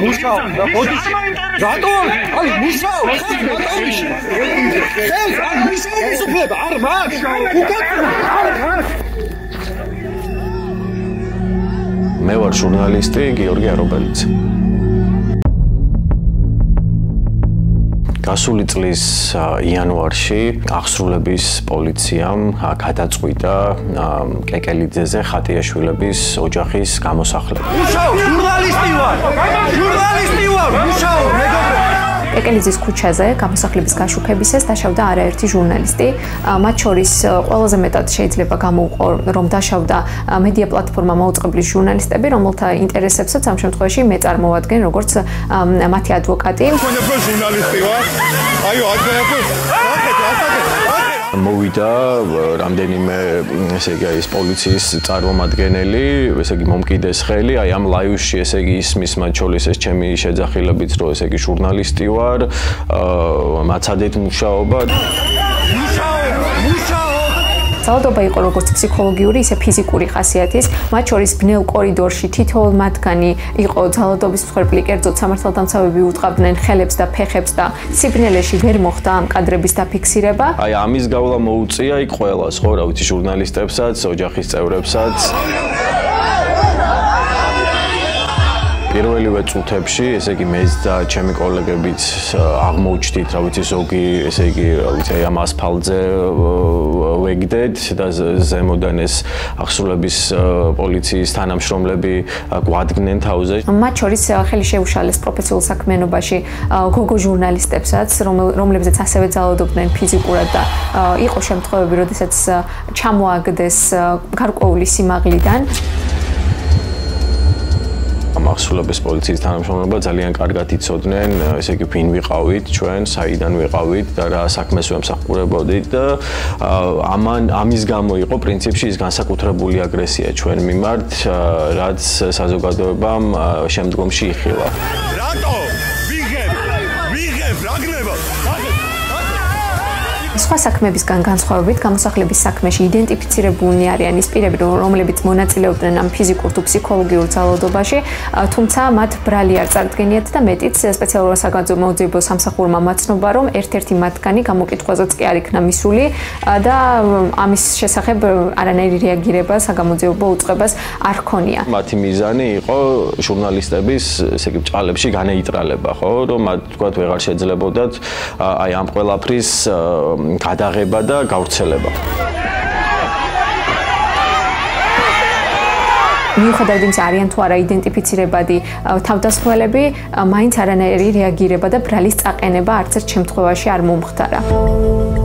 მუშაობ და ხოთი რატო აი მუშაობ ხეს აი მისის უფლება არ მაქვს არ მაქვს მე ვარ ჟურნალისტი გიორგი არობელიძე გასული წლის იანვარში აღსრულების პოლიციამ გადაწყვიტა კეკელიძეზე ხატიაშვილების ოჯახის გამოსახლება. მუშაობ, ჟურნალისტი ვარ, მუშაობ, მეგობრებო. კეკელიძის ქუჩაზე გამოსახლების გაშუქებისას დაშავდა არაერთი ჟურნალისტი. მათ შორის ყველაზე მეტად შეიძლება გამოვყო, რომ დაშავდა მედია პლატფორმა მაუწყებლის ჟურნალისტები, რომელთა ინტერესებსაც ამ შემთხვევაში მე წარმოვადგენ როგორც მათი ადვოკატი. ჟურნალისტი ვარ. აიო, მოვიდა რამდენიმე ესე იგი ის პოლიციის წარმომადგენელი, ესე იგი მომკიდეს ხელი, აი ამ ლაივში ესე იგი ისმის მათ შორის ეს ჩემი შეძახილებიც რომ ესე იგი ჟურნალისტი ვარ, მაცადეთ მუშაობა. ძალადობა იყო როგორც ფსიქოლოგიური, ისე ფიზიკური ხასიათის, მათ შორის ბნელ კორიდორში თითოეულ მათგანი იყო ძალადობის მსხვერპლი, კერძოდ სამართალდამცავები უტყავდნენ ხელებს და ფეხებს და სიბნელეში ვერ მოხდა ამ კადრების დაფიქსირება. აი ამის გავლა მოუწია იქ ყველას, ხო, რა ვიცი, ჟურნალისტებსაც, ოჯახის წევრებსაც. პირველივე წუთებში, ესე იგი მე და ჩემი კოლეგებიც აღმოჩნდით, რა ვიცი, ზოგი, ესე იგი, რა ვიცი, ამ ასფალტზე ვეგდეთ და ზემოდან ეს აღსრულების პოლიციის თანამშრომლები გვადგნენ თავზე. მათ შორის ხელი შეუშალეს პროფესიულ საქმიანობაში გოგო ჟურნალისტებსაც, რომლებზეც ასევე ძალადობდნენ ფიზიკურად და იყო შემთხვევები, როდესაც ჩამოაგდეს გარკვეული სიმაღლიდან. აღსრულების პოლიციის თანამშრომლობა ძალიან კარგად იცოდნენ, ესე იგი ვინ ვიყავით ჩვენ, საიდან ვიყავით და რა საქმეს ვემსახურებოდით და ამის გამო იყო პრინციპში ის განსაკუთრებული აგრესია ჩვენ მიმართ, რაც საზოგადოებამ შემდგომში იხილა. რატო? ვიღებ, რა გნება? სხვა საქმებისგან განსხვავებით, გამოსახლების საქმეში იდენტიფიცირებულნი არიან ის პირები, რომლებიც მონაწილეობდნენ ამ ფიზიკურ თუ ფსიქოლოგიურ ძალადობაში, თუმცა მათ ბრალი არ წარდგენიათ და მეტიც სპეციალურად საგამოძიებო სამსახურმა მაცნობა, რომ ერთ-ერთი მათგანი გამოკითხვაზეც კი არ იქნა მისული და ამის შესახებ არანაირი რეაგირება საგამოძიებო უწყებას არ ჰქონია. მათი მიზანი იყო ჟურნალისტების, ესე იგი, ბრჭყალებში განეიტრალება, ხო, რომ მათ თქვათ ვეღარ შეძლებოდათ აი ამ ყველაფრის გადაღება და გავრცელება. მიუხედავად იმისა, არიან თუ არა იდენტიფიცირებადი თავდასხმელები, მაინც არანაირი რეაგირება და ბრალის წაყენება არც ერთ შემთხვევაში არ მომხდარა.